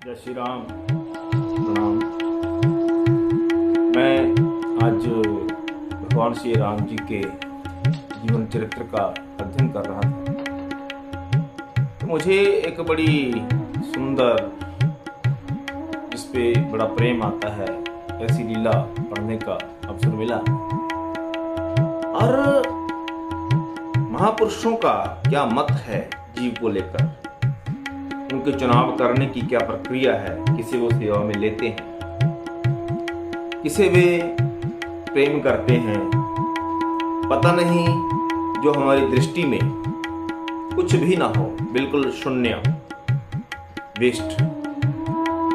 जय श्री राम। प्रणाम। मैं आज भगवान श्री राम जी के जीवन चरित्र का अध्ययन कर रहा था, तो मुझे एक बड़ी सुंदर, जिस पे बड़ा प्रेम आता है, ऐसी लीला पढ़ने का अवसर मिला। और महापुरुषों का क्या मत है जीव को लेकर, उनके चुनाव करने की क्या प्रक्रिया है, किसे वो सेवा में लेते हैं, किसे वे प्रेम करते हैं, पता नहीं। जो हमारी दृष्टि में कुछ भी ना हो, बिल्कुल शून्य, वेस्ट,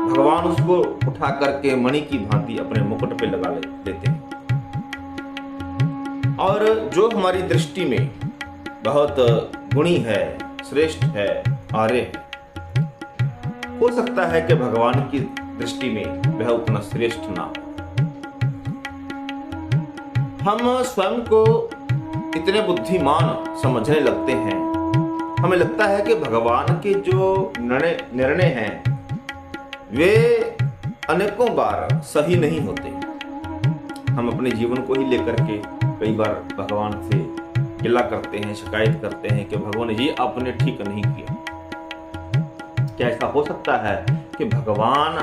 भगवान उसको उठा करके मणि की भांति अपने मुकुट पे लगा लेते हैं। और जो हमारी दृष्टि में बहुत गुणी है, श्रेष्ठ है, आर्य है, हो सकता है कि भगवान की दृष्टि में वह उतना श्रेष्ठ ना हो। हम स्वयं को इतने बुद्धिमान समझने लगते हैं, हमें लगता है कि भगवान के जो निर्णय हैं वे अनेकों बार सही नहीं होते। हम अपने जीवन को ही लेकर के कई बार भगवान से गिला करते हैं, शिकायत करते हैं कि भगवान जी आपने ठीक नहीं किया। क्या ऐसा हो सकता है कि भगवान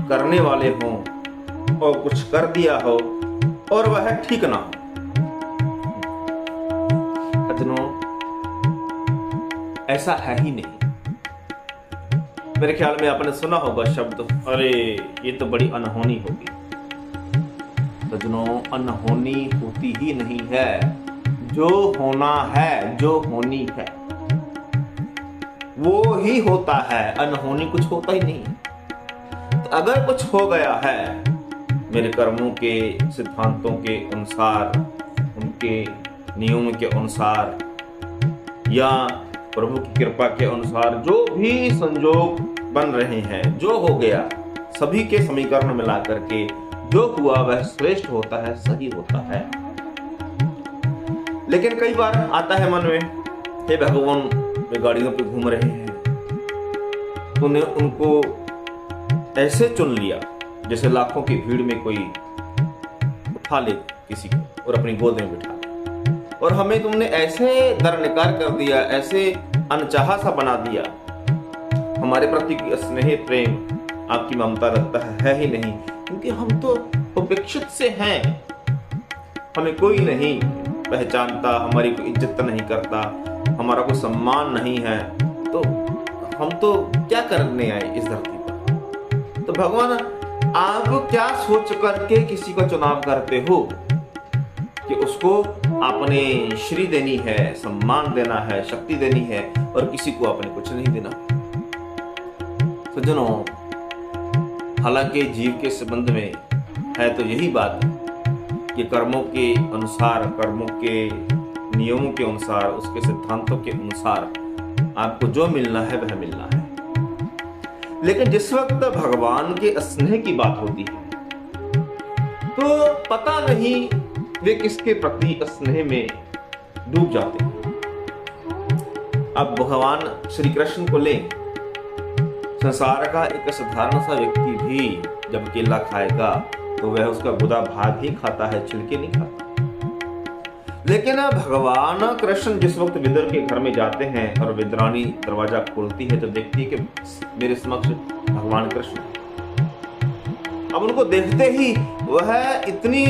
करने वाले हों और कुछ कर दिया हो और वह ठीक ना हो? सज्जनों, ऐसा है ही नहीं। मेरे ख्याल में आपने सुना होगा शब्द, अरे ये तो बड़ी अनहोनी होगी। सज्जनों, अनहोनी होती ही नहीं है। जो होना है, जो होनी है, वो ही होता है। अनहोनी कुछ होता ही नहीं। तो अगर कुछ हो गया है मेरे कर्मों के सिद्धांतों के अनुसार, उनके नियमों के अनुसार, या प्रभु की कृपा के अनुसार, जो भी संजोग बन रहे हैं, जो हो गया, सभी के समीकरण मिला करके जो हुआ वह श्रेष्ठ होता है, सही होता है। लेकिन कई बार आता है मन में, हे भगवान, वे गाड़ियों पे घूम रहे हैं, तूने उनको ऐसे चुन लिया जैसे लाखों की भीड़ में कोई उठा ले किसी को और अपनी गोद में बिठा ले, और हमें तुमने ऐसे दरनिकार कर दिया, ऐसे अनचाहा सा बना दिया। हमारे प्रति की स्नेह, प्रेम, आपकी ममता लगता है ही नहीं, क्योंकि हम तो उपेक्षित से हैं। हमें कोई नहीं पहचानता, हमारी कोई इज्जत नहीं करता, हमारा कोई सम्मान नहीं है, तो हम तो क्या करने आए इस धरती पर? तो भगवान, आप क्या सोच करके किसी का चुनाव करते हो कि उसको आपने श्री देनी है, सम्मान देना है, शक्ति देनी है, और किसी को आपने कुछ नहीं देना? सज्जनों, हालांकि जीव के संबंध में है तो यही बात कि कर्मों के अनुसार, कर्मों के नियमों के अनुसार, उसके सिद्धांतों के अनुसार आपको जो मिलना है वह मिलना है। लेकिन जिस वक्त भगवान के स्नेह की बात होती है तो पता नहीं वे किसके प्रति स्नेह में डूब जाते हैं। अब भगवान श्री कृष्ण को लें, संसार का एक साधारण सा व्यक्ति भी जब केला खाएगा तो वह उसका गुदा भाग ही खाता है, छिलके नहीं खाता। लेकिन भगवान कृष्ण जिस वक्त विदुर के घर में जाते हैं और विद्रानी दरवाजा खोलती है तो देखती है कि मेरे समक्ष भगवान कृष्ण। अब उनको देखते ही वह इतनी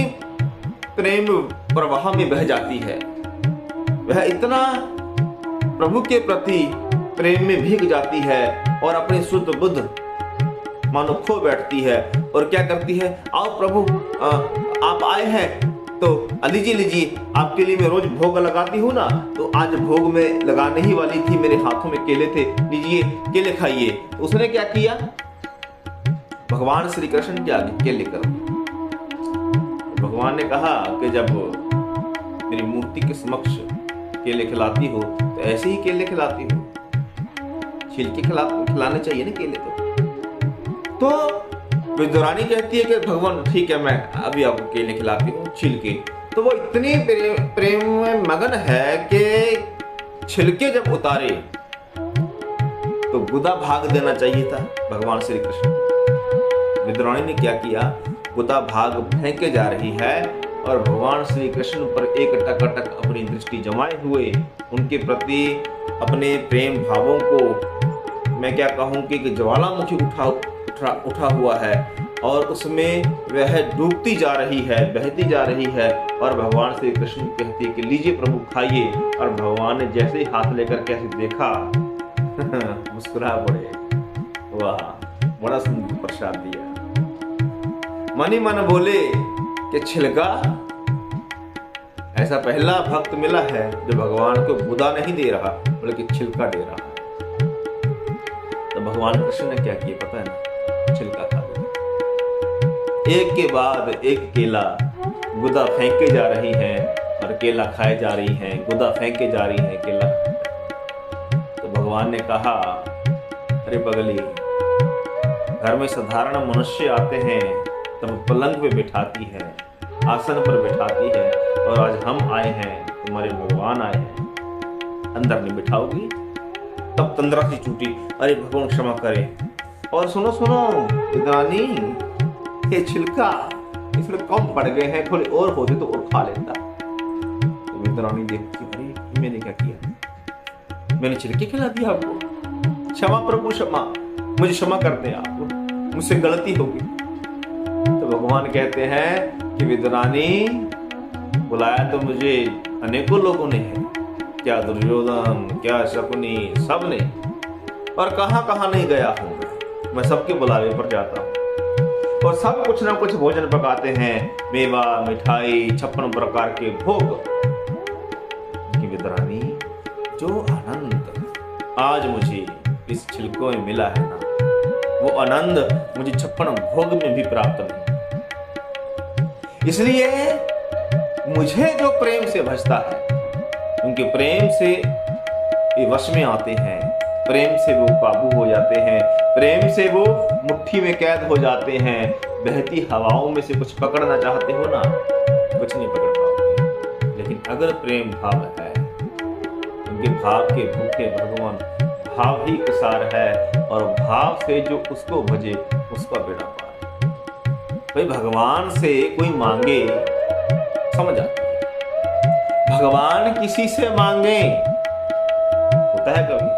प्रेम प्रवाह में बह जाती है, वह इतना प्रभु के प्रति प्रेम में भीग जाती है और अपनी शुद्ध बुद्ध मानो खो बैठती है। और क्या करती है, आओ प्रभु, आप आए हैं तो लीजिए लीजिए, आपके लिए मैं रोज भोग लगाती हूँ ना, तो आज भोग में लगाने ही वाली थी, मेरे हाथों में केले थे, लीजिए केले खाइए। तो उसने क्या किया, भगवान श्री कृष्ण के आगे केले करो। भगवान ने कहा कि जब मेरी मूर्ति के समक्ष केले खिलाती हो तो ऐसे ही केले खिलाती हो, छिलके खिलाने चाहिए ना केले। तो विदुरानी कहती है कि भगवान ठीक है, मैं अभी आपको केले खिलाती हूँ, छिलके। तो वो इतनी प्रेम में मगन है कि छिलके जब उतारे तो गुदा भाग देना चाहिए था भगवान श्री कृष्ण को। विद्रोणी ने क्या किया, गुदा भाग फेंके जा रही है और भगवान श्री कृष्ण पर एक टक अपनी दृष्टि जमाए हुए उनके प्रति अपने प्रेम भावों को मैं क्या कहूँ कि एक ज्वालामुखी उठा हुआ है और उसमें वह डूबती जा रही है, बहती जा रही है। और भगवान श्री कृष्ण कहते कि लीजिए प्रभु खाइए, और भगवान ने जैसे ही हाथ लेकर कैसे देखा मुस्कुरा पड़े, वाह बड़ा सुंदर प्रसाद दिया। मन ही मन बोले कि छिलका, ऐसा पहला भक्त मिला है जो भगवान को गुदा नहीं दे रहा बल्कि छिलका दे रहा है। तो भगवान कृष्ण ने क्या किया पता है ना, छिलका खा लिया। एक के बाद एक केला गुदा फेंके जा रही है और केला खाए जा रही है, गुदा फेंके जा रही है, केला। तो भगवान ने कहा, अरे पगली, घर में साधारण मनुष्य आते हैं तब पलंग पे बिठाती है, आसन पर बिठाती है, और आज हम आए हैं, तुम्हारे भगवान आए हैं, अंदर नहीं बिठाओगी? तब तंद्रा सी छूटी, अरे भगवान क्षमा करे। और सुनो सुनो रानी, ये छिलका इसमें कम पड़ गए हैं, थोड़े और होते तो और खा लेता। तो विद्राणी देखती, अरे मैंने क्या किया, मैंने छिलके खिला दिया आपको, क्षमा प्रभु क्षमा, मुझे क्षमा कर दें आप, मुझसे गलती होगी। तो भगवान कहते हैं कि विद्राणी, बुलाया तो मुझे अनेकों लोगों ने है, क्या दुर्योधन, क्या शकुनी, सब ने, और कहां कहां नहीं गया हूं मैं, सबके बुलावे पर जाता हूं और सब कुछ ना कुछ भोजन पकाते हैं, मेवा, मिठाई, 56 प्रकार के भोग। कि विद्राणी, जो आनंद आज मुझे इस छिलकों में मिला है ना, वो आनंद मुझे 56 भोग में भी प्राप्त नहीं। इसलिए मुझे जो प्रेम से भजता है, उनके प्रेम से ये वश में आते हैं, प्रेम से वो काबू हो जाते हैं, प्रेम से वो मुट्ठी में कैद हो जाते हैं। बहती हवाओं में से कुछ पकड़ना चाहते हो ना, कुछ नहीं पकड़ पाओगे। लेकिन अगर प्रेम भाव है, उनके भाव के भूखे भगवान भाव ही प्रसार है, और भाव से जो उसको भजे उसका बेड़ा पार। भाई भगवान से कोई मांगे समझ आती है, भगवान किसी से मांगे होता है कभी,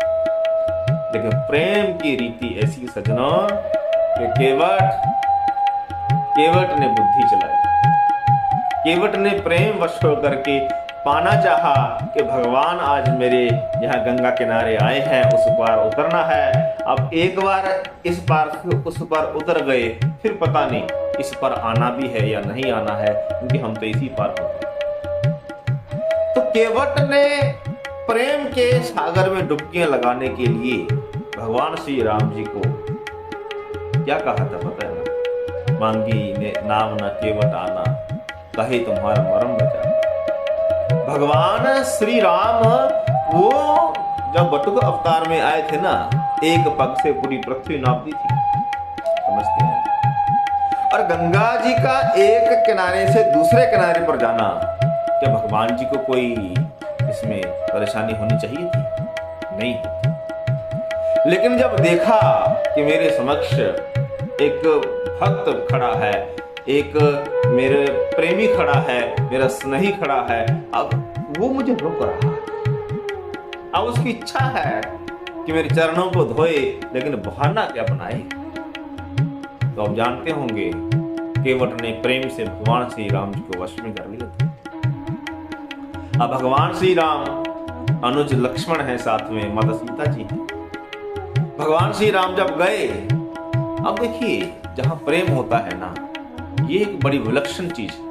लेकिन प्रेम की रीति ऐसी सजना कि केवट ने बुद्धि चलाई, केवट ने प्रेम वश होकर के पाना चाहा कि भगवान आज मेरे यहाँ गंगा किनारे आए हैं, उस पार उतरना है। अब एक बार इस पार उस पार उतर गए, फिर पता नहीं इस पर आना भी है या नहीं आना है, क्योंकि हम तो इसी पार होते। तो केवट ने प्रेम के सागर में डुबकियां लगाने के लिए भगवान श्री राम जी को क्या कहा था पता है ना, मांगी ने नाम न केवट आना, कहे तुम्हारा मरम बचा। भगवान श्री राम वो जब बटुक अवतार में आए थे ना, एक पग से पूरी पृथ्वी नापती थी, समझते हैं। और गंगा जी का एक किनारे से दूसरे किनारे पर जाना, क्या भगवान जी को कोई इसमें परेशानी होनी चाहिए थी? नहीं होती। लेकिन जब देखा कि मेरे समक्ष एक भक्त खड़ा है, एक मेरे प्रेमी खड़ा है, मेरा स्नेही खड़ा है, अब वो मुझे रोक रहा है, अब उसकी इच्छा है कि मेरे चरणों को धोए, लेकिन बहाना क्या बनाए। तो आप जानते होंगे केवट ने प्रेम से भगवान श्री राम जी को वश में कर लिया था। अब भगवान श्री राम, अनुज लक्ष्मण है साथ में, माता सीता जी है। भगवान श्री राम जब गए, अब देखिए जहां प्रेम होता है ना, ये एक बड़ी विलक्षण चीज है।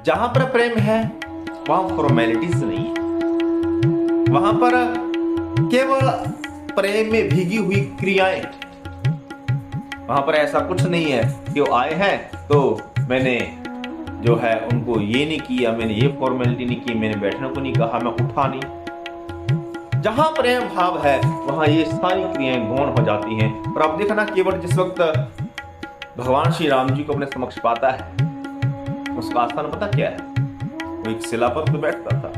जहां पर प्रेम है वहां फॉर्मेलिटीज नहीं है, वहां पर केवल प्रेम में भीगी हुई क्रियाएं, वहां पर ऐसा कुछ नहीं है कि वो आए हैं तो मैंने जो है उनको ये नहीं किया, मैंने ये फॉर्मेलिटी नहीं की, मैंने बैठने को नहीं कहा, मैं उठा नहीं। जहां प्रेम भाव है वहां ये सारी क्रियाएं गौण हो जाती हैं। और अब देखना केवट जिस वक्त भगवान श्री राम जी को अपने समक्ष पाता है, उसका आस्थान पता क्या है? वो एक शिला पर तो बैठता था,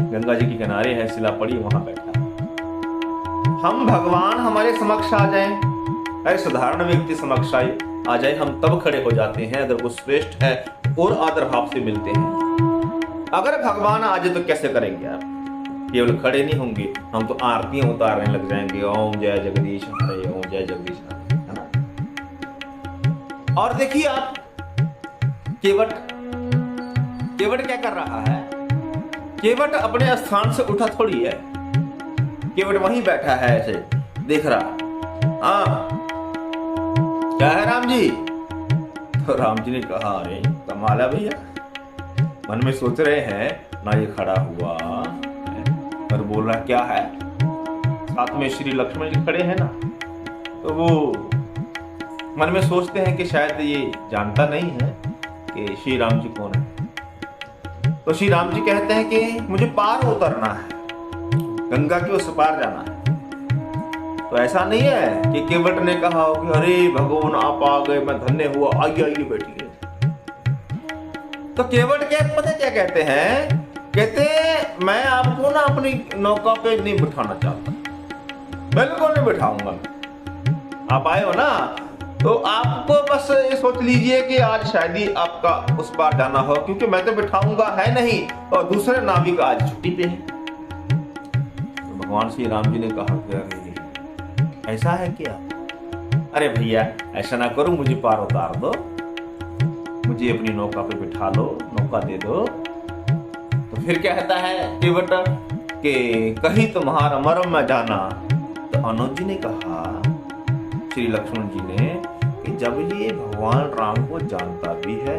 गंगा जी के किनारे है, शिला पड़ी, वहां बैठा। हम भगवान हमारे समक्ष आ जाएं, अरे साधारण व्यक्ति समक्ष आ जाए, हम तब खड़े हो जाते हैं। अगर वो श्रेष्ठ है और आदर भाव से मिलते हैं। अगर भगवान आ जाए तो कैसे करेंगे आप? केवल खड़े नहीं होंगे, हम तो आरतियां उतारने लग जाएंगे, ओम जय जगदीश हरे, ओम जय जगदीश हरे, है ना। और देखिए आप, केवट क्या कर रहा है? केवट अपने स्थान से उठा थोड़ी है। केवट वहीं बैठा है, ऐसे देख रहा। हाँ, क्या है राम जी? तो राम जी ने कहा, अरे कमाल है भैया। मन में सोच रहे हैं ना, ये खड़ा हुआ और बोल रहा क्या है। साथ में श्री लक्ष्मण जी खड़े हैं ना, तो वो मन में सोचते हैं कि शायद ये जानता नहीं है कि श्री राम जी कौन है। तो श्री राम जी कहते हैं कि मुझे पार उतरना है, गंगा के उस पार जाना है। तो ऐसा नहीं है कि केवट ने कहा हो कि अरे भगवान आप आ गए, मैं धन्य हुआ, आइए आइए बैठिए। तो केवट क्या पता क्या कहते हैं? कहते मैं आपको ना अपनी नौका पे नहीं बिठाना चाहता, बिल्कुल नहीं बिठाऊंगा। आप आए हो ना, तो आपको बस ये सोच लीजिए कि आज शायद ही आपका उस पार जाना हो, क्योंकि मैं तो बिठाऊंगा है नहीं, और दूसरे नाविक आज छुट्टी पे हैं। तो भगवान श्री राम जी ने कहा कि अरे ऐसा है क्या? अरे भैया ऐसा ना करो, मुझे पार उतार दो, मुझे अपनी नौका पे बिठा लो, नौका दे दो। तो फिर कहता है केवट कि कहीं तुम्हारा मरम में जाना। तो अनुज जी ने कहा, श्री लक्ष्मण जी ने, कि जब ये भगवान राम को जानता भी है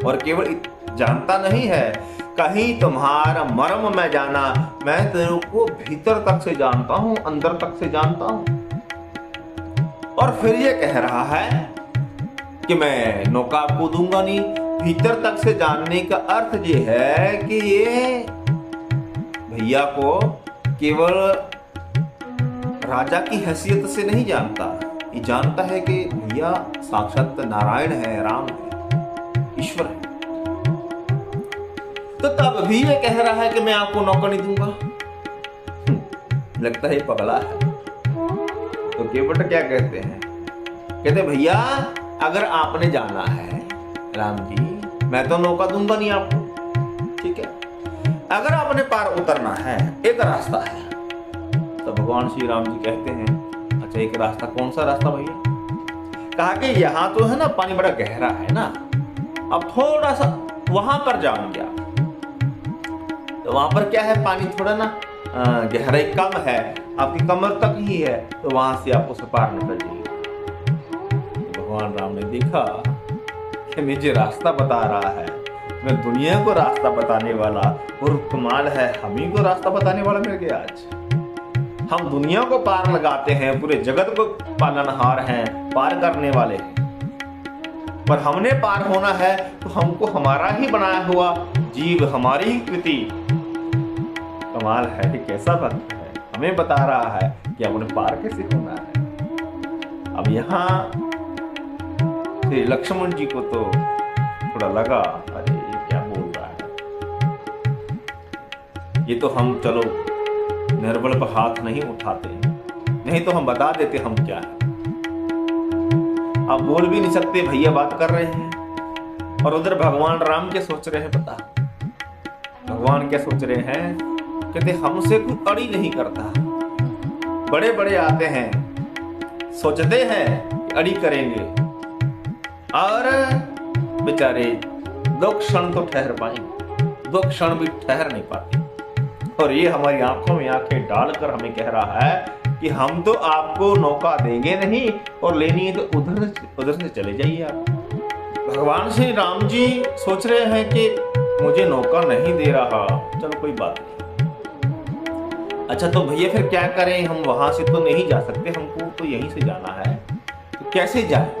और केवल जानता नहीं है, कहीं तुम्हारा मर्म में जाना, मैं तेरे को भीतर तक से जानता हूं, अंदर तक से जानता हूं। और फिर ये कह रहा है कि मैं नौका आपको दूंगा नहीं। भीतर तक से जानने का अर्थ ये है कि ये भैया को केवल राजा की हैसियत से नहीं जानता, ये जानता है कि भैया साक्षात नारायण है, राम है, ईश्वर है। तो तब भी ये कह रहा है कि मैं आपको नौका नहीं दूंगा। लगता है पगला है। तो केवट क्या कहते हैं? कहते भैया अगर आपने जाना है राम जी, मैं तो नौका दूंगा नहीं आपको, ठीक है। अगर आपने पार उतरना है, एक रास्ता है। तो भगवान श्री राम जी कहते हैं, अच्छा एक रास्ता, कौन सा रास्ता भैया? कहा कि यहाँ तो है ना पानी बड़ा गहरा है ना, अब थोड़ा सा वहां पर जाओगे आप। तो वहां पर क्या है, पानी थोड़ा ना गहराई कम है, आपकी कमर तक ही है, तो वहां से आप उस पार निकल जाइए। तो भगवान राम ने देखा कि मुझे रास्ता बता रहा है, मैं दुनिया को रास्ता बताने वाला, और कमाल है हम ही को रास्ता बताने वाला मिल गया आज। हम दुनिया को पार लगाते हैं, पूरे जगत को पालनहार हैं, पार करने वाले हैं, पर हमने पार होना है तो हमको हमारा ही बनाया हुआ जीव, हमारी ही कृति। कमाल है कि कैसा भक्त है, हमें बता रहा है कि अपने पार कैसे होना है। अब यहाँ श्री लक्ष्मण जी को तो थोड़ा लगा, अरे ये क्या बोल रहा है, ये तो हम चलो निर्बल पर हाथ नहीं उठाते, नहीं तो हम बता देते हम क्या है। आप बोल भी नहीं सकते, भैया बात कर रहे हैं। और उधर भगवान राम क्या सोच रहे हैं पता? भगवान क्या सोच रहे हैं? कहते हमसे कोई अड़ी नहीं करता। बड़े बड़े आते हैं, सोचते हैं कि अड़ी करेंगे, और बेचारे 2 क्षण तो ठहर पाएंगे, 2 क्षण भी ठहर नहीं पाते। और ये हमारी आंखों में आंखें डालकर हमें कह रहा है कि हम तो आपको नौका देंगे नहीं, और लेनी है तो उधर से चले जाइए आप। भगवान श्री राम जी सोच रहे हैं कि मुझे नौका नहीं दे रहा, चलो कोई बात नहीं। अच्छा तो भैया फिर क्या करें, हम वहां से तो नहीं जा सकते, हमको तो यहीं से जाना है, तो कैसे जाए?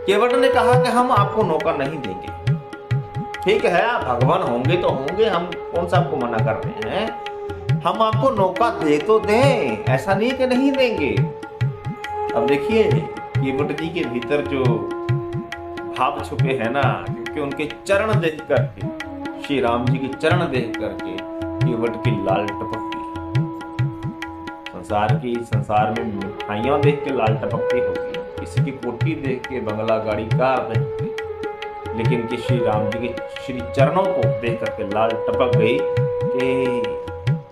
केवट ने कहा कि हम आपको नौका नहीं देंगे। ठीक है, आप भगवान होंगे तो होंगे, हम कौन सा आपको मना कर रहे हैं, हम आपको नौका दे तो दें, ऐसा नहीं कि नहीं देंगे। अब देखिए केवट जी के भीतर जो भाव छुपे हैं ना, क्योंकि उनके चरण देख करके, श्री राम जी के चरण देख करके केवट की लाल टपक गई। संसार में मिठाइयाँ देख के लाल टपकती होगी, किसी की कोठी देख के, बंगला गाड़ी कार देख के, लेकिन कि श्री राम जी के श्री चरणों को देख करके लाल टपक गई कि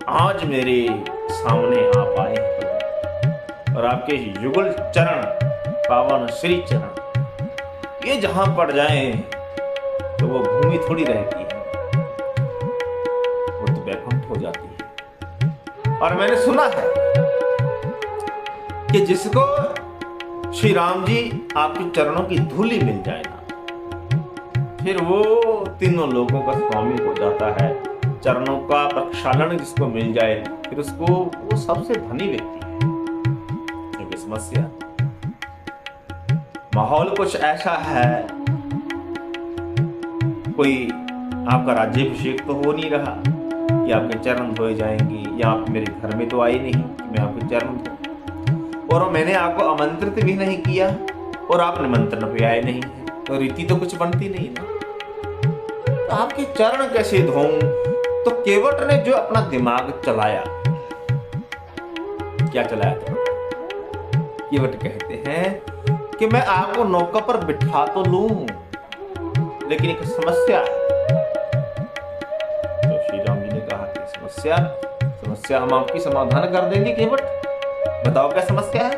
आज मेरे सामने आप आए हैं और आपके युगल चरण, पावन श्री चरण ये जहां पड़ जाएं तो वो भूमि थोड़ी रहती है, वो तो वैकुंठ हो जाती है। और मैंने सुना है कि जिसको श्री राम जी आपके चरणों की धूली मिल जाए ना, फिर वो तीनों लोगों का स्वामी हो जाता है। चरणों का प्रक्षालन जिसको मिल जाए, फिर उसको वो सबसे धनी व्यक्ति है। एक समस्या, माहौल कुछ ऐसा है, कोई आपका राज्याभिषेक तो हो नहीं रहा कि आपके चरण धोए जाएंगे, या आप मेरे घर में तो आए नहीं कि मैं आपके चरण धो, और मैंने आपको आमंत्रित भी नहीं किया और आप निमंत्रण पे आए नहीं है, तो रीति तो कुछ बनती नहीं ना, तो आपके चरण कैसे धोऊं? तो केवट ने जो अपना दिमाग चलाया, क्या चलाया था? केवट कहते हैं कि मैं आपको नौका पर बिठा तो लूं, लेकिन एक समस्या है। तो श्री राम जी ने कहा कि समस्या हम आपकी समाधान कर देंगे केवट, बताओ क्या समस्या है।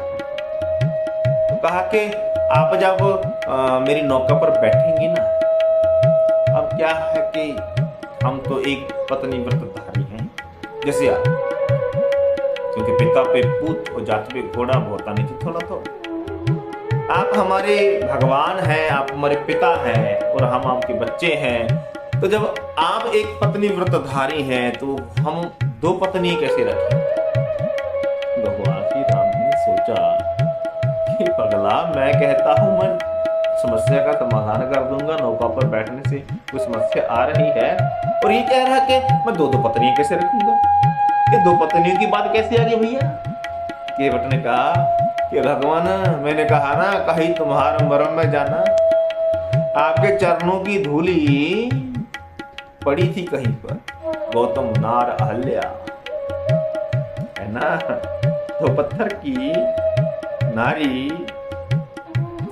तो कहा कि आप जब मेरी नौका पर बैठेंगे ना, अब क्या है कि हम तो एक पत्नी व्रतधारी हैं जैसे आप, क्योंकि पिता पे पूत और जात पे घोड़ा होता नहीं थोड़ा तो आप हमारे भगवान हैं, आप हमारे पिता हैं और हम आपके बच्चे हैं। तो जब आप एक पत्नी व्रतधारी हैं तो हम दो पत्नी कैसे रखें? भगवान श्री राम जी ने सोचा कि पगला, मैं कहता हूं मैं समस्या का समाधान कर दूंगा, नौका पर बैठने से कोई समस्या आ रही है, और ये कह रहा है कि मैं दो पत्नियां कैसे रखूंगा? ये दो पत्नियों की बात कैसे आ गई भैया? केवट ने कहा कि भगवान, मैंने कहा ना, कहीं तुम्हारा मरम में जाना, आपके चरणों की धूली पड़ी थी कहीं पर, गौतम नार अहल्या है ना, तो पत्थर की नारी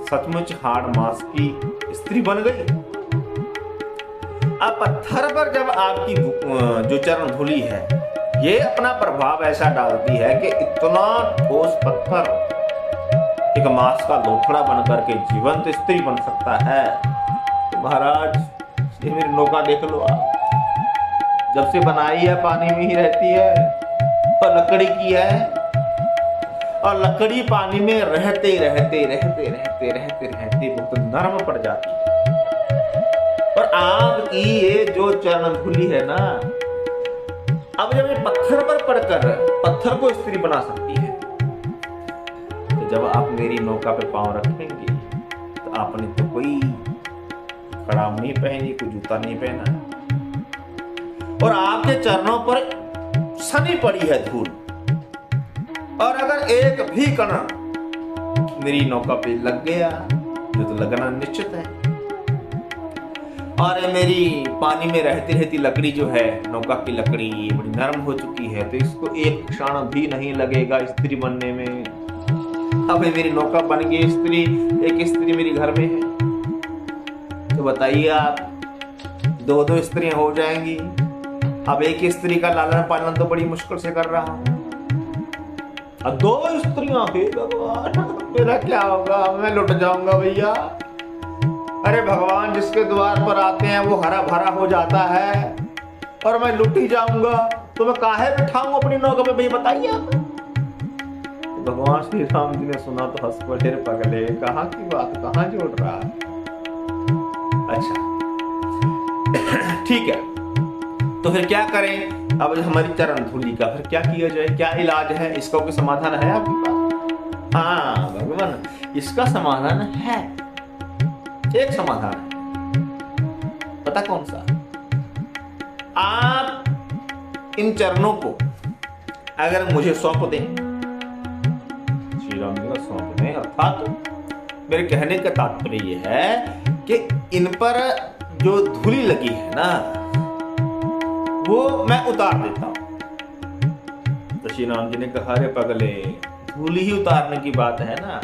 सचमुच हाड़ मांस की स्त्री बन गई। अब पत्थर पर जब आपकी जो चरण धूली है, ये अपना प्रभाव ऐसा डालती है कि इतना ठोस पत्थर एक मांस का लोथड़ा बनकर के जीवंत स्त्री बन सकता है। तो महाराज, ये मेरी नौका देख लो आप, जब से बनाई है पानी में ही रहती है, और लकड़ी की है, और लकड़ी पानी में रहते रहते रहते रहते रहते रहते बहुत नरम पड़ जाती है। और आग की ये जो चरण धूली है ना, अब जब ये पत्थर पर पड़कर पत्थर को स्त्री बना सकती है, तो जब आप मेरी नौका पे पांव रखेंगे तो आपने तो कोई खड़ाम नहीं पहनी, कोई जूता नहीं पहना, और आपके चरणों पर सनी पड़ी है धूल, और अगर एक भी कण मेरी नौका पे लग गया, जो तो लगना निश्चित है, और मेरी पानी में रहती रहती लकड़ी जो है, नौका की लकड़ी बड़ी नरम हो चुकी है, तो इसको एक क्षण भी नहीं लगेगा स्त्री बनने में। अब मेरी नौका बन गई स्त्री, एक स्त्री मेरी घर में है, तो बताइए आप, दो दो स्त्रियां हो जाएंगी। अब एक स्त्री का लालन पालन तो बड़ी मुश्किल से कर रहा हूं, अब दो स्त्रियां, हे भगवान, मेरा क्या होगा? मैं लुट जाऊंगा भैया। अरे भगवान जिसके द्वार पर आते हैं वो हरा भरा हो जाता है, और मैं लुट ही जाऊंगा, तो मैं काहे बिठाऊं अपनी नौका पे? भैया बताइए आप। तो भगवान श्री राम जी ने सुना तो हंस पड़े, पगले, कहाँ की बात कहाँ जोड़ रहा है? अच्छा ठीक है, तो फिर क्या करें? अब हमारी चरण धूली का फिर क्या किया जाए, क्या इलाज है? इसका कोई समाधान है आपके पास? हाँ भगवान, इसका समाधान है, एक समाधान है। पता कौन सा? आप इन चरणों को अगर मुझे सौंप दें, श्री राम जी को सौंप दें, अर्थात मेरे कहने का तात्पर्य यह है कि इन पर जो धूली लगी है ना, वो मैं उतार देता हूं। तो श्री राम जी ने कहा, अरे पगले, धूल ही उतारने की बात है ना,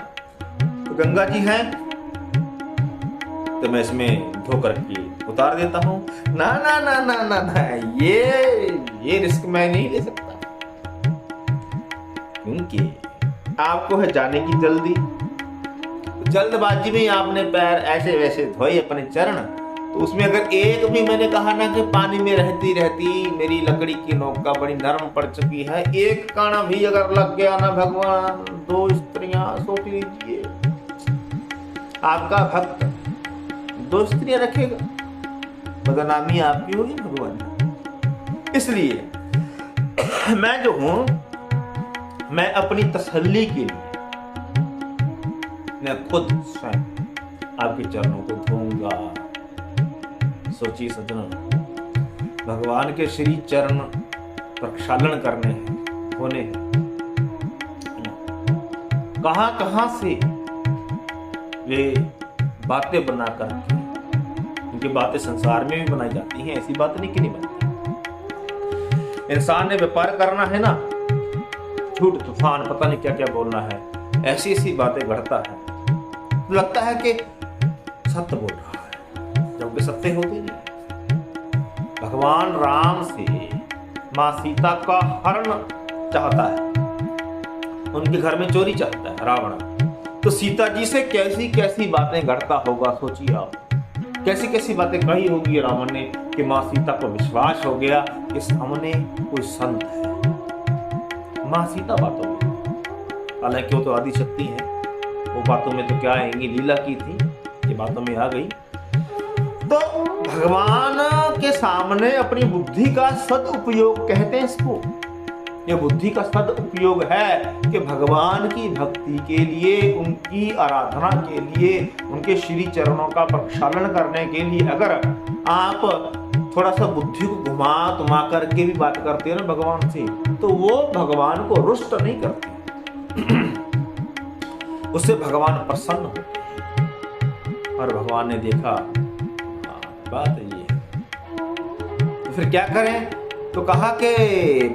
तो गंगा जी है तो मैं इसमें धो करके उतार देता हूं। ना ना ना ना ना ना, ये रिस्क मैं नहीं ले सकता, क्योंकि आपको है जाने की जल्दी। जल्दबाजी में आपने पैर ऐसे वैसे धोए अपने चरण, तो उसमें अगर एक भी मैंने कहा ना कि पानी में रहती रहती मेरी लकड़ी की नौका बड़ी नरम पड़ चुकी है, एक कण भी अगर लग गया ना भगवान, 2 स्त्रियां, सोच लीजिए आपका भक्त 2 स्त्रियां रखेगा, बदनामी आपकी होगी भगवान। इसलिए मैं जो हूं, मैं अपनी तसल्ली के लिए मैं खुद स्वयं आपके चरणों को धोऊंगा। सोचिए सज्जनों, भगवान के श्री चरण प्रक्षालन करने हैं, होने हैं, कहां कहां से वे बातें बना करके, उनकी बातें संसार में भी बनाई जाती हैं, ऐसी बात नहीं कि नहीं बनती। इंसान ने व्यापार करना है ना, झूठ तूफान पता नहीं क्या क्या बोलना है, ऐसी ऐसी बातें घड़ता है, तो लगता है कि सत्य बोल रहा है, जबकि सत्य होती नहीं। भगवान राम से मां सीता का हरण चाहता है, उनके घर में चोरी चाहता है रावण, तो सीता जी से कैसी कैसी बातें घड़ता होगा, सोचिए आप, कैसी कैसी बातें कही होगी रावण ने कि मां सीता को विश्वास हो गया कि सामने कोई संत है। मां सीता बातों में, हालांकि वो तो आदि शक्ति है, वो बातों में तो क्या आएंगी, लीला की थी, ये बातों में आ गई। तो भगवान के सामने अपनी बुद्धि का सदुपयोग कहते हैं इसको, ये बुद्धि का सदुपयोग है कि भगवान की भक्ति के लिए, उनकी आराधना के लिए, उनके श्री चरणों का प्रक्षालन करने के लिए अगर आप थोड़ा सा बुद्धि को घुमा तुमा करके भी बात करते हैं ना भगवान से, तो वो भगवान को रुष्ट नहीं करते, उससे भगवान प्रसन्न होते हैं। और भगवान ने देखा बात ये है, तो फिर क्या करें, तो कहा कि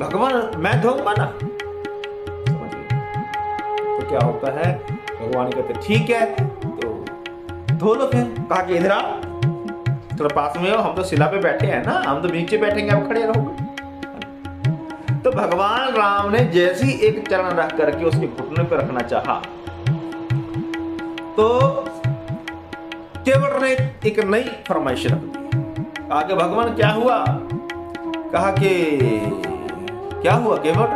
भगवान मैं धोऊंगा ना, तो क्या होता है, भगवान कहते ठीक है तो धो लो। फिर कहा कि इधर आओ, थोड़ा पास में हो, हम तो शिला पे बैठे हैं ना, हम तो नीचे बैठेंगे, आप खड़े रहोगे। तो भगवान राम ने जैसे ही एक चरण रख करके उसके घुटने पर रखना चाहा, तो केवट ने एक नई फरमाइश रख दी। कहा कि भगवान क्या हुआ, कहा कि क्या हुआ केवट,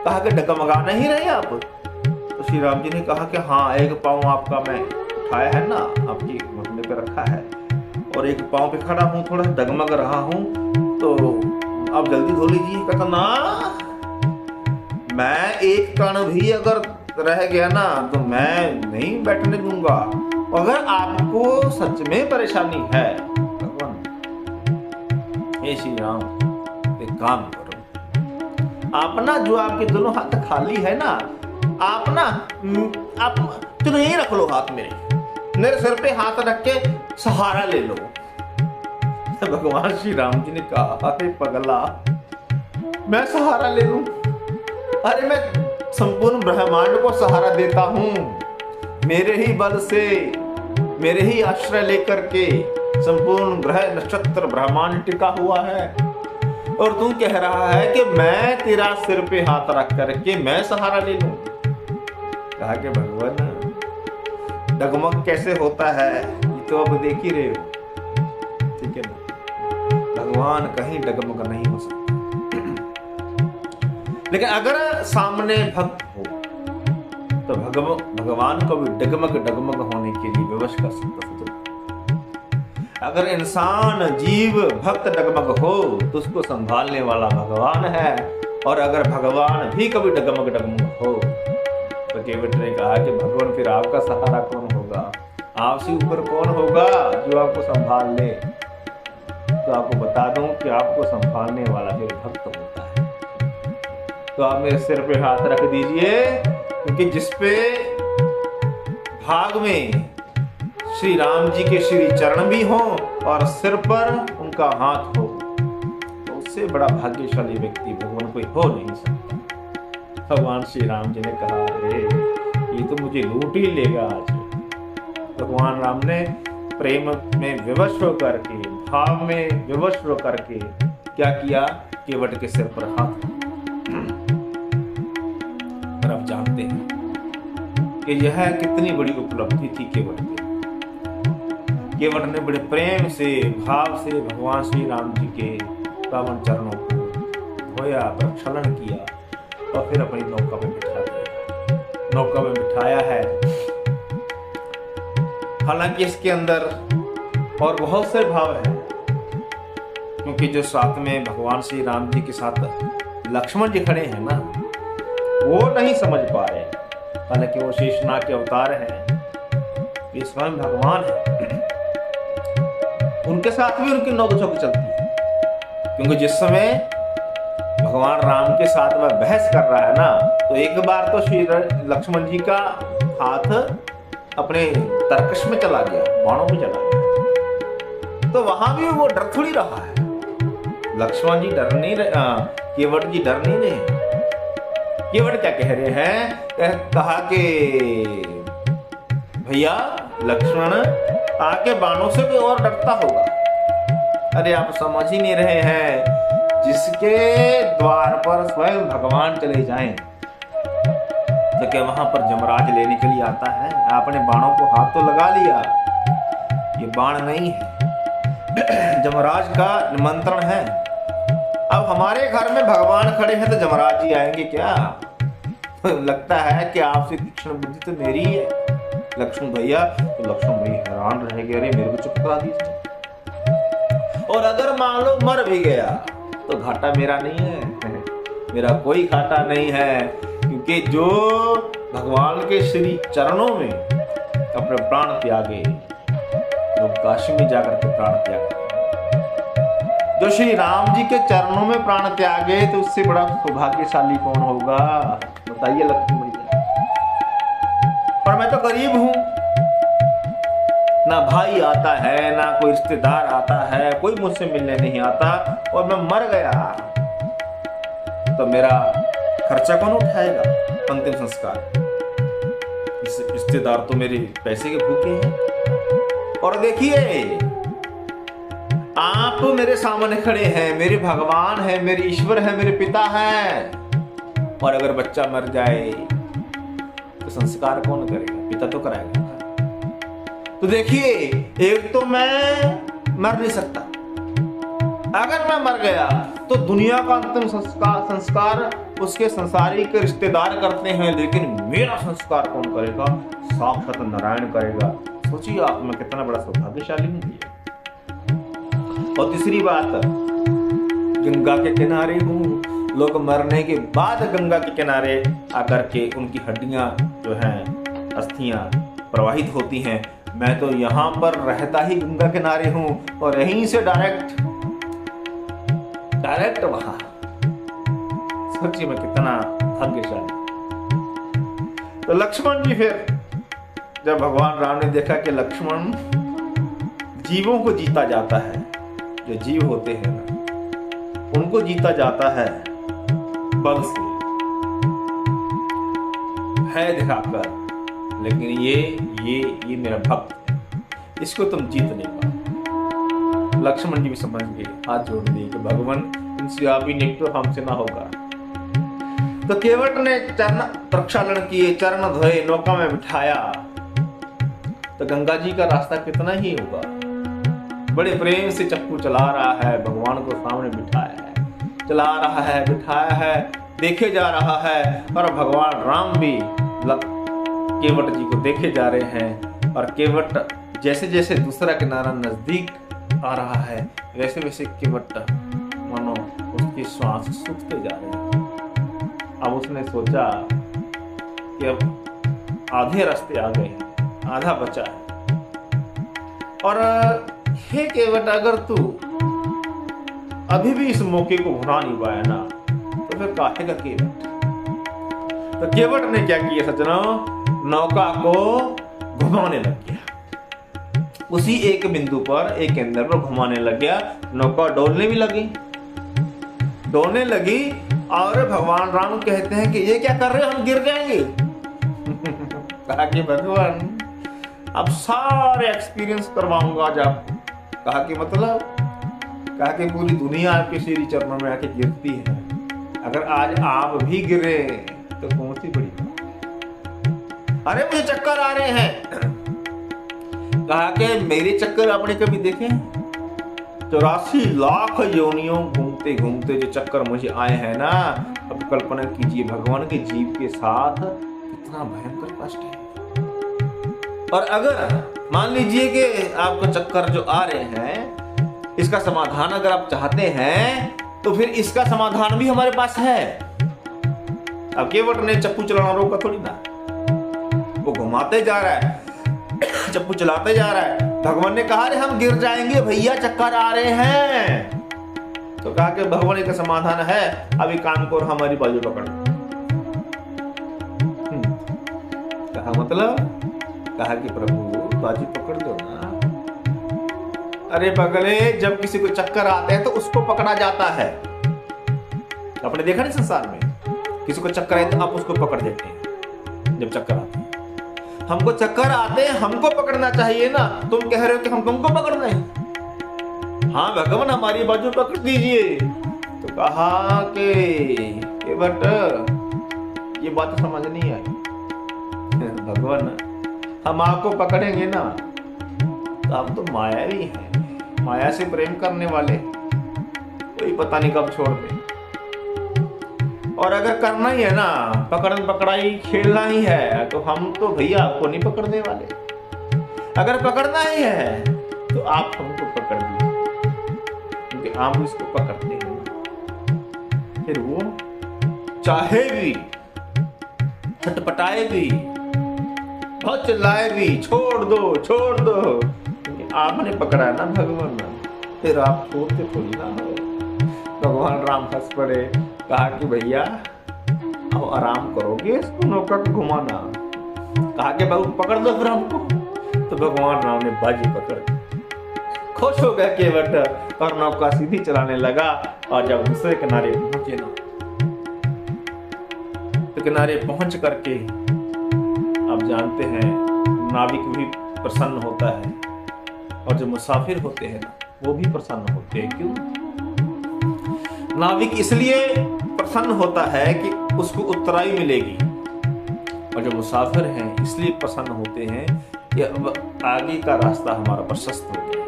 कहा कि डगमगा नहीं रहे आप। तो श्री राम जी ने कहा कि हाँ, एक पांव आपका मैं उठाया है ना, आपकी घुटने पे रखा है, और एक पांव पे खड़ा हूं, थोड़ा डगमग रहा हूं, तो आप जल्दी धो लीजिए। कहता ना, मैं एक कण भी अगर रह गया ना तो मैं नहीं बैठने दूंगा। अगर आपको सच में परेशानी है भगवान, हे श्री राम, एक काम करो, आप ना जो आपके दोनों हाथ खाली है ना, आप ना आप चलो यही रख लो हाथ मेरे सिर पे हाथ रख के सहारा ले लो। भगवान श्री राम जी ने कहा, अरे पगला, मैं सहारा ले लूं? अरे मैं संपूर्ण ब्रह्मांड को सहारा देता हूं, मेरे ही बल से, मेरे ही आश्रय लेकर के संपूर्ण ग्रह नक्षत्र ब्रह्मांड टिका हुआ है, और तू कह रहा है कि मैं तेरा सिर पे हाथ रख करके मैं सहारा ले लूं। कहा कि भगवान, डगमग कैसे होता है ये तो अब देख ही रहे हो, ठीक है ना, भगवान कहीं डगमग नहीं हो सकता। लेकिन अगर सामने भक्त हो तो भगवान को भी डगमग होने के लिए विवश कर सकता है। अगर इंसान जीव भक्त डगमग हो तो उसको संभालने वाला भगवान है, और अगर भगवान भी कभी डगमग हो तो केवट ने कहा कि भगवान, फिर आपका सहारा कौन होगा, आपसे ऊपर कौन होगा जो आपको संभाल ले? तो आपको बता दूं कि आपको संभालने वाला फिर भक्त होता है। तो आप मेरे सिर पे हाथ रख दीजिए, क्योंकि जिसपे भाग में श्री राम जी के श्री चरण भी हों और सिर पर उनका हाथ हो, तो उससे बड़ा भाग्यशाली व्यक्ति भगवान कोई हो नहीं सकता। भगवान श्री राम जी ने कहा, अरे ये तो मुझे लूट ही लेगा आज। भगवान राम ने प्रेम में विवश होकर के, भाव में विवश होकर के क्या किया, केवट के सिर पर हाथ। और अब जानते हैं कि यह कितनी बड़ी उपलब्धि थी केवट की। केवट ने बड़े प्रेम से, भाव से भगवान श्री राम जी के पावन चरणों को धोया, प्रक्षालन किया और फिर अपनी नौका में बिठा दिया। नौका में बिठाया है। हालांकि इसके अंदर और बहुत से भाव हैं, क्योंकि जो साथ में भगवान श्री राम जी के साथ लक्ष्मण जी खड़े हैं ना, वो नहीं समझ पा रहे। हालांकि वो शेषनाग के अवतार हैं, ये स्वयं भगवान है, उनके साथ भी उनकी नोक-झोंक चलती है। क्योंकि जिस समय भगवान राम के साथ वह बहस कर रहा है ना, तो एक बार तो श्री लक्ष्मण जी का हाथ अपने तरकश में चला गया, बाणों में चला गया। तो वहां भी वो डर थोड़ी रहा है। लक्ष्मण जी डर नहीं रहे, केवट जी डर नहीं रहे। केवट क्या कह रहे हैं, कहा कि भैया लक्ष्मण आके बाणों से भी और डरता होगा। अरे आप समझ ही नहीं रहे हैं, जिसके द्वार पर स्वयं भगवान चले जाएं तो क्या वहां पर जमराज लेने के लिए आता है? आपने बाणों को हाथ तो लगा लिया, ये बाण नहीं है, जमराज का निमंत्रण है। अब हमारे घर में भगवान खड़े हैं तो जमराज जी आएंगे क्या? लगता है कि आपसे तीक्ष्ण बुद्धि तो मेरी है लक्ष्मण भैया। तो लक्ष्मण भैया हैरान रह गए, अरे मेरे को चुप करा दीजिए। और अगर मान लो मर भी गया तो घाटा मेरा नहीं है, मेरा कोई घाटा नहीं है, क्योंकि जो भगवान के श्री चरणों में अपने प्राण त्यागे, लोग काशी में जाकर के प्राण त्यागे, जो श्री राम जी के चरणों में प्राण त्यागे, तो उससे बड़ा सौभाग्यशाली कौन होगा? बताइए लक्ष्मण भैया। पर मैं तो गरीब हूं, ना भाई आता है, ना कोई रिश्तेदार आता है, कोई मुझसे मिलने नहीं आता, और मैं मर गया तो मेरा खर्चा कौन उठाएगा? अंतिम संस्कार। रिश्तेदार तो मेरे पैसे के भूखे हैं। और देखिए, आप मेरे सामने खड़े हैं, मेरे भगवान है, मेरे ईश्वर है, मेरे पिता हैं, और अगर बच्चा मर जाए तो संस्कार कौन करेगा? पिता तो कराएगा। तो देखिए, एक तो मैं मर नहीं सकता, अगर मैं मर गया तो दुनिया का अंतिम संस्कार उसके संसारिक रिश्तेदार करते हैं, लेकिन मेरा संस्कार कौन करेगा? साक्षात नारायण करेगा। सोचिए आप, मैं कितना बड़ा सौभाग्यशाली हूं। और तीसरी बात, गंगा के किनारे हूं। लोग मरने के बाद गंगा के किनारे आकर के उनकी हड्डियां जो हैं, अस्थियां प्रवाहित होती हैं। मैं तो यहाँ पर रहता ही गंगा किनारे हूं, और यहीं से डायरेक्ट वहां। सोचिए मैं कितना भाग्यशाली। तो लक्ष्मण जी, फिर जब भगवान राम ने देखा कि लक्ष्मण जीवों को जीता जाता है, जो जीव होते हैं ना, उनको जीता जाता है बल से, है दिखाकर, लेकिन ये मेरा भक्त है, इसको तुम जीत नहीं पाओ। लक्ष्मण जी भी समझ गए, हाथ जोड़ दिए कि भगवान इनसे आप ही निपटो, हमसे ना होगा। तो केवट ने चरण प्रक्षालन किए, चरण धोए, नौका में बिठाया। तो गंगा जी का रास्ता कितना ही होगा। बड़े प्रेम से चक्कू चला रहा है, भगवान को सामने बिठाया है, चला रहा है, बिठाया है, देखे जा रहा है। और भगवान राम भी केवट जी को देखे जा रहे हैं। और केवट जैसे जैसे दूसरा किनारा नजदीक आ रहा है, वैसे वैसे केवट मानो उसकी श्वास सूखते जा रहे हैं। अब उसने सोचा कि अब आधे रास्ते आ गए हैं, आधा बचा है। और हे केवट, अगर तू अभी भी इस मौके को भुला नहीं पाया ना, तो फिर काहे का केवट। तो केवट ने क्या किया सज्जनों, नौका को घुमाने लग गया। उसी एक बिंदु पर, एक केंद्र पर घुमाने लग गया। नौका डोलने भी लगी, और भगवान राम कहते हैं कि ये क्या कर रहे हो, हम गिर जाएंगे। कहा कि भगवान अब सारे एक्सपीरियंस करवाऊंगा आज आपको। कहा कि मतलब? कहा कि पूरी दुनिया आपके श्री चरणों में आके गिरती है, अगर आज आप भी गिरे तो कौन सी बड़ी बात। अरे मुझे चक्कर आ रहे हैं। कहा कि मेरे चक्कर आपने कभी देखे? 84 लाख योनियों घूमते घूमते जो चक्कर मुझे आए हैं ना, अब कल्पना कीजिए भगवान के जीव के साथ कितना भयंकर कष्ट है। और अगर मान लीजिए कि आपको चक्कर जो आ रहे हैं, इसका समाधान अगर आप चाहते हैं तो फिर इसका समाधान भी हमारे पास है। अब केवट ने चप्पू चलाना रोका थोड़ी ना, वो घुमाते जा रहा है, चप्पू चलाते जा रहा है। भगवान ने कहा अरे हम गिर जाएंगे भैया, चक्कर आ रहे हैं। तो कहा कि भगवान का समाधान है, अभी कान को और हमारी बाजू पकड़। कहा मतलब? कहा कि प्रभु बाजू पकड़ दो ना। अरे पगले, जब किसी को चक्कर आते हैं तो उसको पकड़ा जाता है। आपने देखा नहीं संसार में, किसी को चक्कर आए तो आप उसको पकड़ देते हैं जब चक्कर आते हैं। हमको चक्कर आते हैं, हमको पकड़ना चाहिए ना। तुम कह रहे हो कि हम तुमको पकड़ना है। हाँ भगवान हमारी बाजू पकड़ दीजिए। तो कहा कि बट ये बात समझ नहीं आई। भगवान हम आपको पकड़ेंगे ना तो हम तो मायावी हैं, माया से प्रेम करने वाले, कोई पता नहीं कब छोड़ दे। और अगर करना ही है ना, पकड़न पकड़ाई खेलना ही है, तो हम तो भैया आपको नहीं पकड़ने वाले। अगर पकड़ना ही है तो आप हमको पकड़ दीजिए, क्योंकि आप इसको पकड़ते हैं। फिर वो चाहेगी, छटपटाएगी, बहुत चिल्लाएगी, छोड़ दो छोड़ दो, क्योंकि आपने पकड़ा है ना भगवान, फिर आप छोड़ते थोड़ी ना हो। भगवान राम हंस पड़े। कहा कि भैया अब आराम करोगे इसको नौका को घुमाना। कहा कि बाबू पकड़ दो फिर हमको। तो भगवान राम ने बाजी पकड़, खुश हो गया केवट और नौका सीधी चलाने लगा। और जब दूसरे किनारे पहुंचे ना, तो किनारे पहुंच करके आप जानते हैं नाविक भी प्रसन्न होता है, और जो मुसाफिर होते हैं ना वो भी प्रसन्न होते हैं। क्यों? नाविक इसलिए प्रसन्न होता है कि उसको उत्तराई मिलेगी, और जो मुसाफिर हैं इसलिए प्रसन्न होते हैं कि अब आगे का रास्ता हमारा प्रशस्त हो गया,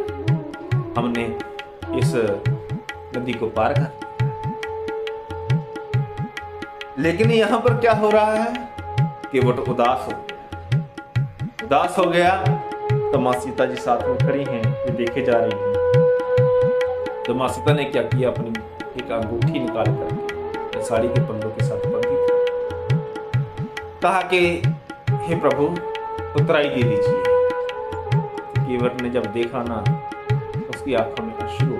हमने इस नदी को पार कर। लेकिन यहाँ पर क्या हो रहा है कि वो तो उदास हो गया। तो माँ सीता जी साथ में खड़ी हैं, ये देखे जा रही हैं। तो माँ सीता ने क्या किया, अपनी एक अंगूठी निकाल कर साड़ी के पल्लों के साथ बंधी थी। कहा कि हे प्रभु उतराई दे दीजिए। केवट ने जब देखा ना, उसकी आंखों में अश्रु।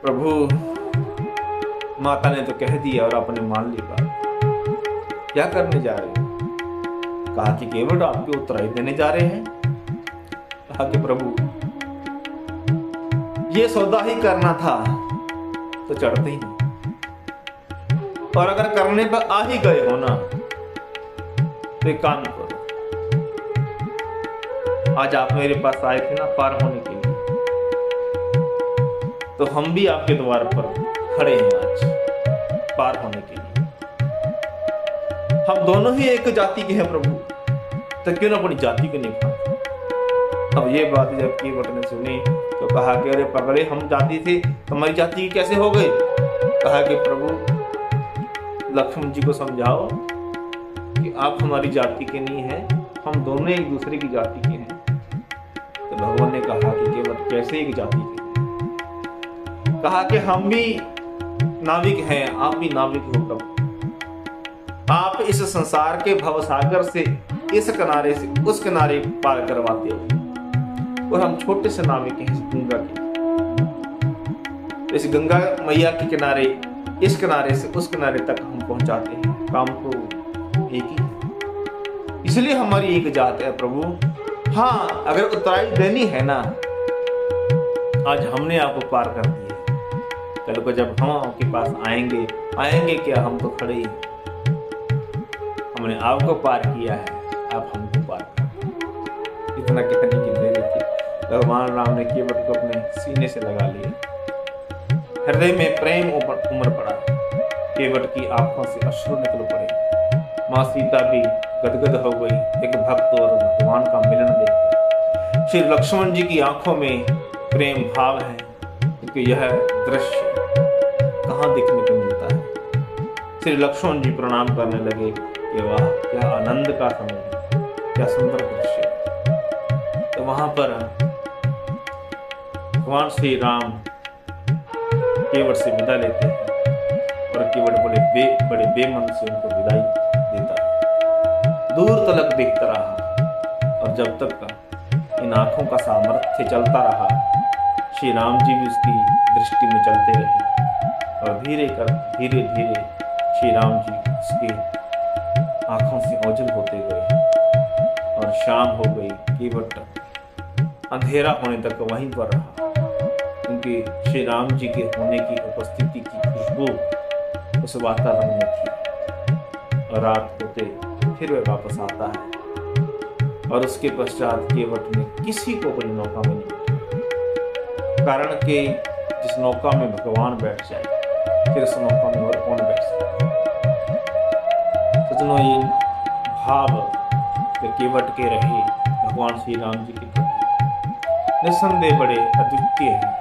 प्रभु माता ने तो कह दिया और आपने मान ली बात, क्या करने जा रहे हो? कहा कि केवट आपके उत्तराई देने जा रहे हैं। कहा कि प्रभु ये सौदा ही करना था तो चढ़ते ही नहीं, और अगर करने पर आ ही गए हो ना तो एक काम करो, आज आप मेरे पास आए थे ना पार होने के लिए, तो हम भी आपके द्वार पर खड़े हैं आज पार होने के लिए। हम दोनों ही एक जाति के हैं प्रभु, तो क्यों ना अपनी जाति को निभाएं। अब ये बात जब केवट ने सुनी तो कहा कि अरे पगड़े, हम जाति थे, तुम्हारी जाति कैसे हो गई? कहा कि प्रभु लक्ष्मण जी को समझाओ कि आप हमारी जाति के नहीं हैं, हम दोनों एक दूसरे की जाति के हैं। तो भगवान ने कहा कि केवट कैसे एक जाति के? कहा कि हम भी नाविक हैं, आप भी नाविक हो प्रभु। आप इस संसार के भवसागर से इस किनारे से उस किनारे पार करवाते हो, और हम छोटे से नाविक हैं इस गंगा के। इस गंगा मैया के किनारे, इस किनारे से उस किनारे तक हम पहुंचाते हैं। काम तो एक ही है, इसलिए हमारी एक जात है प्रभु। हाँ, अगर उतराई देनी है ना, आज हमने आपको पार कर दिया, कल को जब हम आपके पास आएंगे क्या, हम तो खड़े ही, हमने आपको पार किया है, आप हमको पार करो। इतना कहने की देर थी, भगवान राम ने केवट को अपने सीने से लगा लिया। हृदय में प्रेम उमड़ पड़ा, केवट की आंखों से अश्रु निकल पड़े। माँ सीता भी गदगद हो गई एक भक्त और भगवान का मिलन देखकर। श्री लक्ष्मण जी की आंखों में प्रेम भाव है, क्योंकि यह दृश्य कहाँ देखने को मिलता है। श्री लक्ष्मण जी प्रणाम करने लगे कि वाह, क्या आनंद का समय है, क्या सुंदर दृश्य। तो वहां पर भगवान श्री राम केवट से विदा लेते हैं और केवट बड़े बेमन से उनको विदाई देता है। दूर तलक देखता रहा और जब तक का इन आंखों का सामर्थ्य चलता रहा, श्री राम जी भी उसकी दृष्टि में चलते रहे और धीरे धीरे श्री राम जी उसके आंखों से ओझल होते गए और शाम हो गई। केवट अंधेरा होने तक वहीं पर रहा, क्योंकि श्री राम जी के होने की उपस्थिति की खुशबू उस वातावरण में थी। और रात होते फिर वह वापस आता है और उसके पश्चात केवट ने किसी को अपनी नौका में नहीं बैठा, कारण कि जिस नौका में भगवान बैठ जाए फिर उस नौका में और कौन बैठ सकता है। सजनों, ये भाव केवट के रहे भगवान श्री राम जी के प्रति निस्संदेह बड़े अद्वितीय हैं,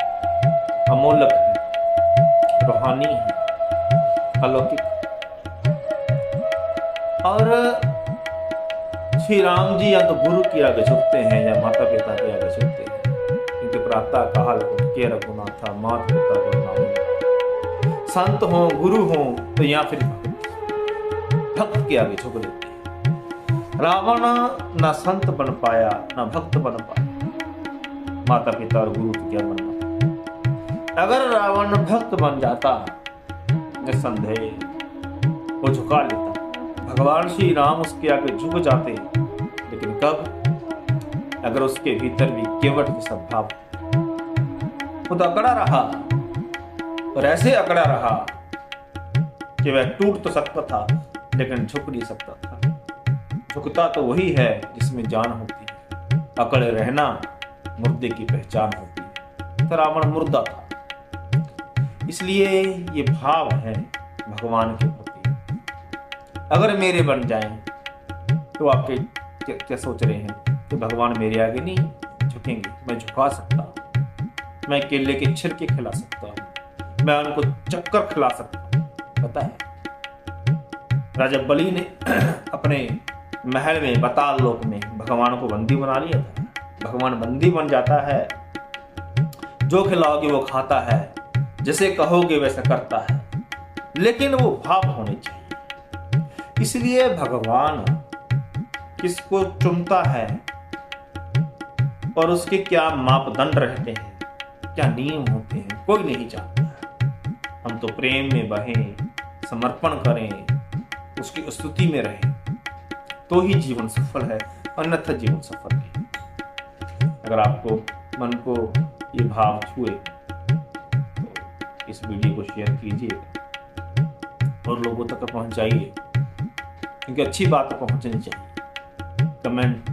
अमोलक है, रूहानी है, अलौकिक। और श्री राम जी या तो गुरु के आगे झुकते हैं या माता पिता के आगे झुकते हैं, क्योंकि प्रातः काल के रघुनाथा मात पिता गुरु। संत हो गुरु हो तो या फिर भक्त के आगे झुक लेते हैं। रावण ना संत बन पाया ना भक्त बन पाया, माता पिता और गुरु तो क्या बन पाया। अगर रावण भक्त बन जाता निस्संदेह वो झुका लेता, भगवान श्री राम उसके आगे झुक जाते। लेकिन कब? अगर उसके भीतर भी केवट की सद्भाव, खुद अकड़ा रहा और ऐसे अकड़ा रहा कि वह टूट तो सकता था लेकिन झुक नहीं सकता था। झुकता तो वही है जिसमें जान होती है, अकड़े रहना मुर्दे की पहचान होती है। तो रावण मुर्दा था, इसलिए ये भाव है भगवान के प्रति। अगर मेरे बन जाएं तो आप क्या सोच रहे हैं कि भगवान मेरे आगे नहीं झुकेंगे? मैं झुका सकता हूं, मैं केले के छिलके खिला सकता हूं, मैं उनको चक्कर खिला सकता हूं। पता है राजा बलि ने अपने महल में बताल लोक में भगवान को बंदी बना लिया था। भगवान बंदी बन जाता है, जो खिलाओगे वो खाता है, जैसे कहोगे वैसा करता है, लेकिन वो भाव होने चाहिए। इसलिए भगवान किसको चुनता है और उसके क्या मापदंड रहते हैं, क्या नियम होते हैं, कोई नहीं जानता। हम तो प्रेम में बहें, समर्पण करें, उसकी स्तुति में रहें तो ही जीवन सफल है, अन्यथा जीवन सफल नहीं। अगर आपको मन को ये भाव छुए तो इस वीडियो को शेयर कीजिए और लोगों तक पहुंचाइए, क्योंकि अच्छी बात पहुंचनी चाहिए। कमेंट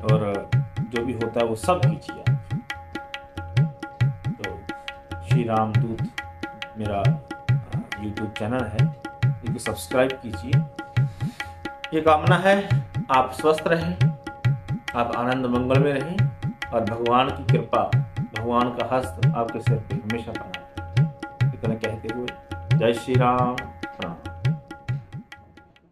और जो भी होता है वो सब कीजिए आप। तो श्री राम दूत मेरा YouTube चैनल है, इसे सब्सक्राइब कीजिए। ये कामना है आप स्वस्थ रहें, आप आनंद मंगल में रहें और भगवान की कृपा, भगवान का हस्त आपके सिर पे हमेशा बना रहे। इतना कहते हुए जय श्री राम।